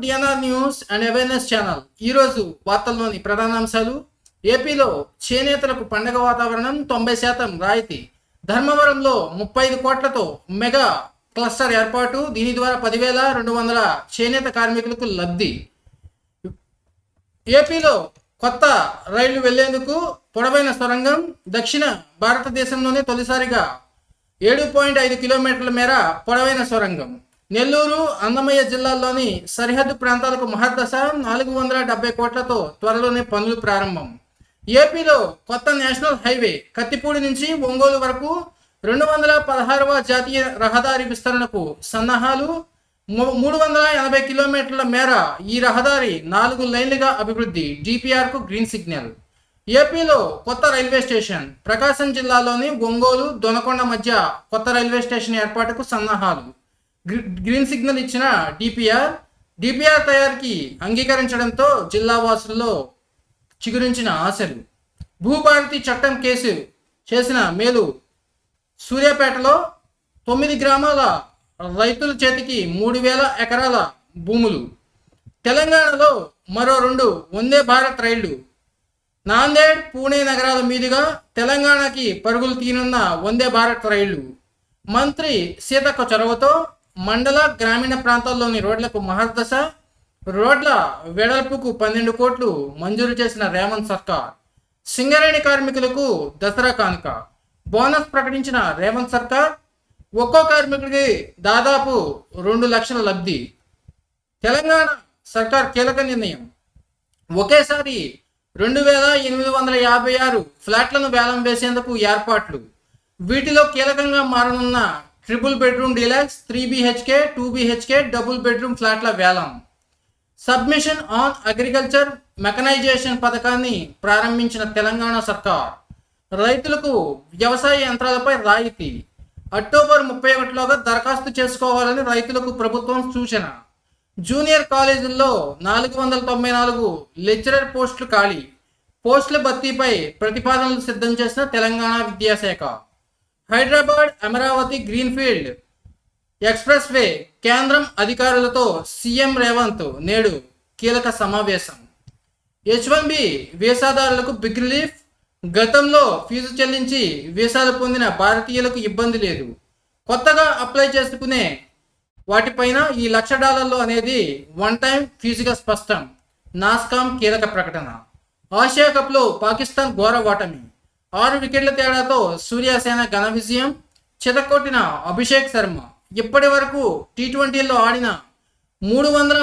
DNR news and awareness channel. ఈరోజు వార్తల్లోని ప్రధానాంశాలు. ఏపీలో చేనేతలకు పండగ వాతావరణం, 90% రాయితీ. ధర్మవరంలో 35 కోట్లతో మెగా క్లస్టర్ ఏర్పాటు. దీని ద్వారా 10,200 చేనేత కార్మికులకు లబ్ధి. ఏపీలో కొత్త రైళ్లు వెళ్లేందుకు పొడవైన సొరంగం. దక్షిణ భారతదేశంలోనే తొలిసారిగా 7.5 కిలోమీటర్ల మేర పొడవైన సొరంగం. నెల్లూరు, అన్నమయ్య జిల్లాల్లోని సరిహద్దు ప్రాంతాలకు మహర్దశ. 470 కోట్లతో త్వరలోనే పనులు ప్రారంభం. ఏపీలో కొత్త నేషనల్ హైవే కత్తిపూడి నుంచి ఒంగోలు వరకు 216వ జాతీయ రహదారి విస్తరణకు సన్నాహాలు. 380 కిలోమీటర్ల మేర ఈ రహదారి 4 లైన్లుగా అభివృద్ధి. డిపిఆర్కు గ్రీన్ సిగ్నల్. ఏపీలో కొత్త రైల్వే స్టేషన్. ప్రకాశం జిల్లాలోని ఒంగోలు, దొనకొండ మధ్య కొత్త రైల్వే స్టేషన్ ఏర్పాటుకు సన్నాహాలు. గ్రీన్ సిగ్నల్ ఇచ్చిన డిపిఆర్ తయారీకి అంగీకరించడంతో జిల్లా వాసుల్లో చిగురించిన ఆశలు. భూభారతి చట్టం కేసు చేసిన మేలు. సూర్యాపేటలో 9 గ్రామాల రైతుల చేతికి 3,000 ఎకరాల భూములు. తెలంగాణలో మరో 2 వందే భారత్ రైళ్లు. నాందేడ్, పూణే నగరాల మీదుగా తెలంగాణకి పరుగులు తీనున్న వందే భారత్ రైళ్లు. మంత్రి సీతక్క చొరవతో మండల, గ్రామీణ ప్రాంతాల్లోని రోడ్లకు మహర్దశ. రోడ్ల వెడల్పుకు 12 కోట్లు మంజూరు చేసిన రేవంత్ సర్కార్. సింగరేణి కార్మికులకు దసరా కానుక. బోనస్ ప్రకటించిన రేవంత్ సర్కార్. ఒక్కో కార్మికుడికి దాదాపు 2 లక్షల లబ్ధి. తెలంగాణ సర్కార్ కీలక నిర్ణయం. ఒకేసారి 2,856 ఫ్లాట్లను వేలం వేసేందుకు ఏర్పాట్లు. వీటిలో కీలకంగా మారనున్న triple bedroom deluxe, 3 BHK, 2 BHK double bedroom ఫ్లాట్ల వేలం. సబ్మిషన్ ఆన్ అగ్రికల్చర్ మెకనైజేషన్ పథకాన్ని ప్రారంభించిన తెలంగాణ సర్కార్. రైతులకు వ్యవసాయ యంత్రాలపై రాయితీ. అక్టోబర్ 31లోగా దరఖాస్తు చేసుకోవాలని రైతులకు ప్రభుత్వం సూచన. జూనియర్ కాలేజీల్లో 494 లెక్చరర్ పోస్టులు ఖాళీ. పోస్టుల భర్తీపై ప్రతిపాదనలు సిద్ధం చేసిన తెలంగాణ విద్యాశాఖ. Hyderabad Amaravati greenfield express way కేంద్రం అధికారులతో సీఎం రేవంత్ నేడు కీలక సమావేశం. H1B వీసాదారులకు బిగ్ రిలీఫ్. గతంలో ఫీజు చెల్లించి వీసాలు పొందిన భారతీయులకు ఇబ్బంది లేదు. కొత్తగా అప్లై చేసుకునే వాటిపైన ఈ $1,00,000 అనేది వన్ టైం ఫీజుగా స్పష్టం. నాస్కామ్ కీలక ప్రకటన. ఆసియా కప్లో పాకిస్తాన్ ఘోర ఓటమి. 6 వికెట్ల తేడాతో సూర్యసేన ఘన విజయం. చితకొట్టిన అభిషేక్ శర్మ. ఇప్పటి వరకు T20లో ఆడిన 300